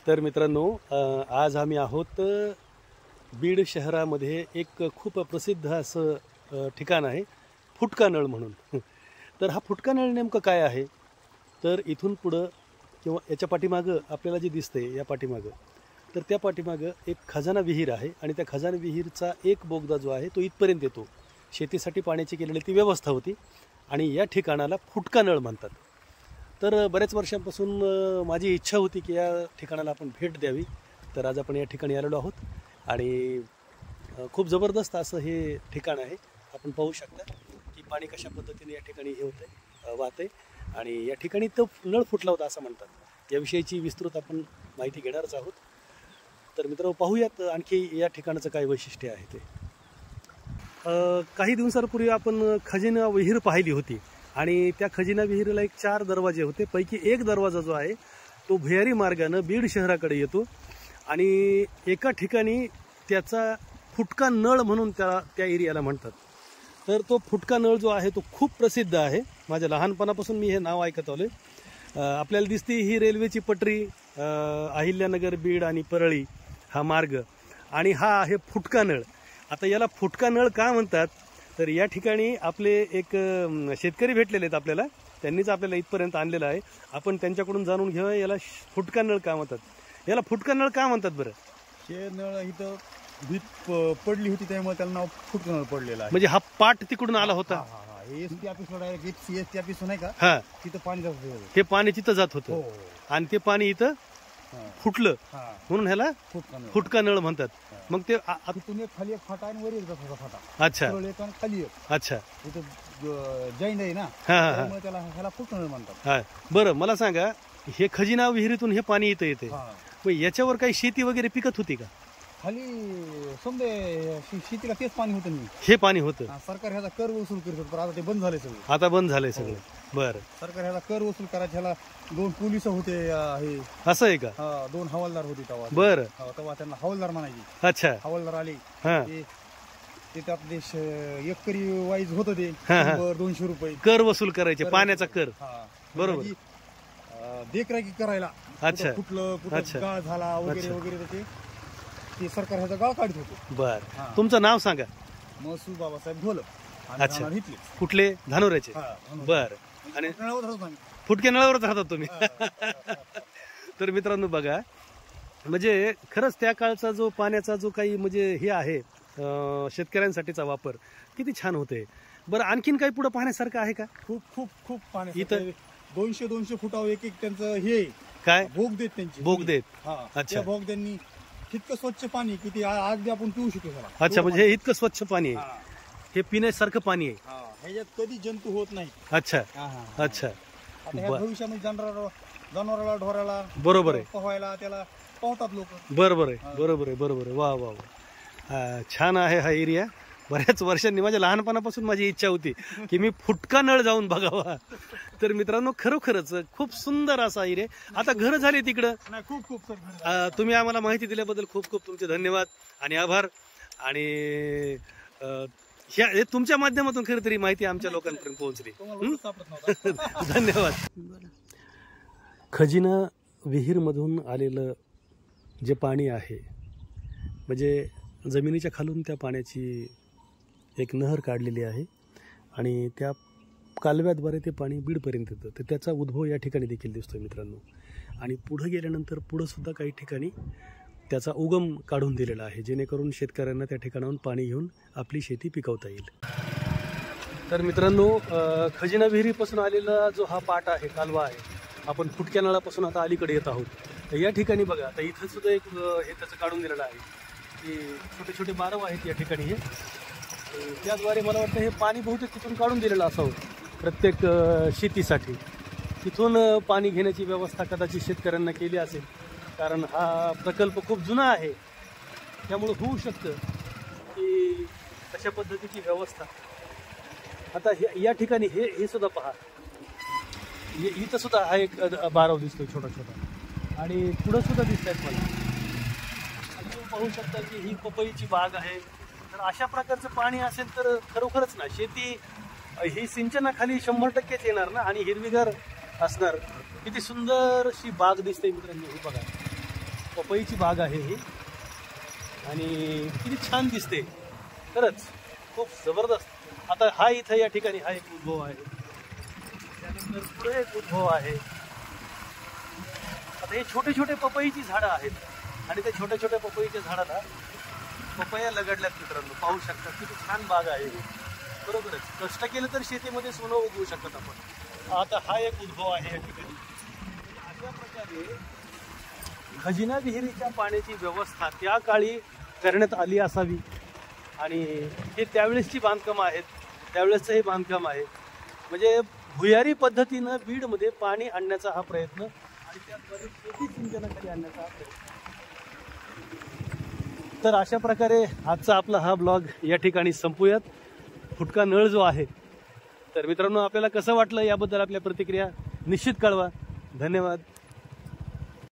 तर मित्रांनो, आज आम्ही आहोत बीड शहरामध्ये एक खूप प्रसिद्ध असं ठिकाण आहे फुटका नळ म्हणून. तर हा फुटका नळ नेमकं काय आहे, तर इथून पुढं किंवा याच्या पाठीमागं आपल्याला जे दिसतंय या पाठीमागं, तर त्या पाठीमागं एक खजाना विहीर आहे आणि त्या खजाना विहीरचा एक बोगदा जो आहे तो इथपर्यंत येतो. शेतीसाठी पाण्याची केलेली ती व्यवस्था होती आणि या ठिकाणाला फुटका नळ म्हणतात. तर बऱ्याच वर्षांपासून माझी इच्छा होती की या ठिकाणाला आपण भेट द्यावी. तर आज आपण या ठिकाणी आलेलो आहोत आणि खूप जबरदस्त असं हे ठिकाण आहे. आपण पाहू शकता की पाणी कशा पद्धतीने या ठिकाणी हे होतंय, वाहतंय आणि या ठिकाणी तो नळ फुटला होता असं म्हणतात. याविषयीची विस्तृत आपण माहिती घेणारच आहोत. तर मित्रांनो, पाहूयात आणखी या ठिकाणाचं काय वैशिष्ट्य आहे ते. काही दिवसांपूर्वी आपण खजिना विहीर पाहिली होती आणि त्या खजिना विहिरीला एक 4 दरवाजे होते. पैकी एक दरवाजा जो आहे तो भुयारी मार्गानं बीड शहराकडे येतो आणि एका ठिकाणी त्याचा फुटका नळ म्हणून त्या एरियाला म्हणतात. तर तो फुटका नळ जो आहे तो खूप प्रसिद्ध आहे. माझ्या लहानपणापासून मी हे नाव ऐकत आलोय. आपल्याला दिसते ही रेल्वेची पटरी, अहिल्यानगर, बीड आणि परळी हा मार्ग, आणि हा आहे फुटका नळ. आता याला फुटका नळ का म्हणतात, तर या ठिकाणी आपले एक शेतकरी भेटलेले आहेत आपल्याला, त्यांनीच आपल्याला इथपर्यंत आणलेलं आहे. आपण त्यांच्याकडून जाणून घेऊया याला फुटका नळ का म्हणतात. याला फुटका नळ का म्हणतात बरं? हे नळ इथं भीत पडली होती त्यामुळे त्याला नाव फुटका नळ पडलेलं आहे. म्हणजे हा पाट तिकडून आला होता. एसटी ऑफिसला डायरेक्ट सीएसटी ऑफिस नाही का, हा, तिथं पाणी जात होतं. हे पाणी तिथं जात होतं आणि ते पाणी इथं फुटलं म्हणून ह्याला फुटका नळ म्हणतात. मग ते तिथून एक खाली एक फाटा आणि वर एक जात होता फाटा. अच्छा खाली एक. अच्छा, तिथं जैन आहे ना, त्यामुळे त्याला ह्याला फुटका नळ म्हणतात. हा, बरं मला सांगा, हे खजिना विहिरीतून हे पाणी इथं येते, मग याच्यावर काही शेती वगैरे पिकत होती का? खाली समजे शेतीला तेच पाणी होतं नाही, हे पाणी होतं. सरकार ह्याचा कर वसूल करत होतं, पण आता ते बंद झाले सगळं. आता बंद झालंय सगळं. बरं, सरकार ह्याचा कर वसूल करायचं. ह्याला 2 पोलीस होते, हे असं आहे का? 2 हवालदार होते तेव्हा. बरं, तेव्हा त्यांना हवालदार म्हणायची. अच्छा, हवालदार आले हा, ते आपले एकरी वाईज होतं ते 200 रुपये कर वसूल करायचे, पाण्याचा कर. बरोबर, देखरेखी करायला. अच्छा, कुठलं कुठं गाळ झाला वगैरे वगैरे ते सरकार ह्याचा गाळ काढत होते. बर, तुमचं नाव सांगा? महसूल बाबासाहेब ढोलक. अच्छा, कुठले? धानोऱ्याचे. बर, आणि फुटके नळावरच राहतात तुम्ही. तर मित्रांनो बघा, म्हणजे खरंच त्या काळचा जो पाण्याचा जो काही म्हणजे हे आहे शेतकऱ्यांसाठीचा वापर किती छान होते. बरं, आणखीन काही पुढे पाहण्यासारखं आहे का? खूप खूप खूप पाणी इथं 200 फुटावर एक त्यांचं हे काय भोग देत, त्यांची भोग देत. अच्छा, भोग त्यांनी इतकं स्वच्छ पाणी की ते आज आपण पिऊ शकतो. अच्छा, म्हणजे हे इतकं स्वच्छ पाणी आहे, हे पिण्यासारखं पाणी आहे. ह्याच्यात कधी जंतू होत नाही. अच्छा अच्छा, भविष्यामध्ये जनावराला ढोराला बरोबर आहे पोहायला त्याला पोहतात लोक. बरोबर आहे, बरोबर आहे, बरोबर आहे. वा वा वा, छान आहे हा एरिया. बऱ्याच वर्षांनी, माझ्या लहानपणापासून माझी इच्छा होती की मी फुटका नळ जाऊन बघावा. तर मित्रांनो, खरोखरच खूप सुंदर असा एरिया. आता घर झाले तिकडं. खूप खूप तुम्ही आम्हाला माहिती दिल्याबद्दल खूप खूप तुमचे धन्यवाद आणि आभार. आणि ह्या तुमच्या माध्यमातून खरी तरी माहिती आमच्या लोकांपर्यंत पोहोचली. धन्यवाद. खजिना विहीरमधून आलेलं जे पाणी आहे, म्हणजे जमिनीच्या खालून त्या पाण्याची एक नहर काढलेली आहे आणि त्या कालव्याद्वारे ते पाणी बीडपर्यंत येतं. तर त्याचा उद्भव या ठिकाणी देखील दिसतोय मित्रांनो. आणि पुढं गेल्यानंतर पुढंसुद्धा काही ठिकाणी त्याचा उगम काढून दिलेला आहे, जेणेकरून शेतकऱ्यांना त्या ठिकाणाहून पाणी घेऊन आपली शेती पिकवता येईल. तर मित्रांनो, खजिना विहिरीपासून आलेला जो हा पाट आहे, कालवा आहे, आपण फुटक्या नळापासून आता अलीकडे येत आहोत. तर या ठिकाणी बघा, आता इथं सुद्धा एक हे त्याचं काढून दिलेलं आहे की छोटे छोटे बारव आहेत या ठिकाणी. हे त्याद्वारे मला वाटतं हे पाणी बहुतेक तिथून काढून दिलेलं असावं प्रत्येक शेतीसाठी. तिथून पाणी घेण्याची व्यवस्था कदाचित शेतकऱ्यांना केली असेल, कारण हा प्रकल्प खूप जुना आहे. त्यामुळं होऊ शकतं की अशा पद्धतीची व्यवस्था. आता या ठिकाणी हे सुद्धा पहा, इथं सुद्धा हा एक बारव दिसतोय छोटा छोटा, आणि पुढं सुद्धा दिसत आहेत मला. तुम्ही पाहू शकता की ही पपईची बाग आहे. तर अशा प्रकारचं पाणी असेल तर खरोखरच ना शेती ही सिंचनाखाली 100% येणार ना, आणि हिरवीगार असणार. किती सुंदर अशी बाग दिसते मित्रांनो. हे बघा, पपईची बाग आहे ही आणि किती छान दिसते खरंच, खूप जबरदस्त. आता हा इथं या ठिकाणी हा एक उद्भव आहे, त्यानंतर पुढे एक उद्भव आहे. आता हे छोटे छोटे पपईची झाडं आहेत आणि त्या छोट्या छोट्या पपईच्या झाडाला पपया लगडल्यात मित्रांनो, पाहू शकता किती छान बाग आहे ही. बरोबरच, कष्ट केलं तर शेतीमध्ये सोनं उगवू शकत आपण. आता हा एक उद्भव आहे या ठिकाणी. अशा प्रकारे खजिना विहिरीच्या पाण्याची व्यवस्था त्या काळी करण्यात आली असावी आणि हे त्यावेळेसची बांधकामं आहेत, त्यावेळेसचं हे बांधकाम आहे. म्हणजे भुयारी पद्धतीनं बीडमध्ये पाणी आणण्याचा हा प्रयत्न आणि त्याद्वारे शेती सिंचनाखाली आणण्याचा हा प्रयत्न. तर अशा प्रकारे आजचा आपला हा ब्लॉग या ठिकाणी संपूयात. फुटका नळ जो आहे, तर मित्रांनो आपल्याला कसं वाटलं याबद्दल आपल्या प्रतिक्रिया निश्चित कळवा. धन्यवाद.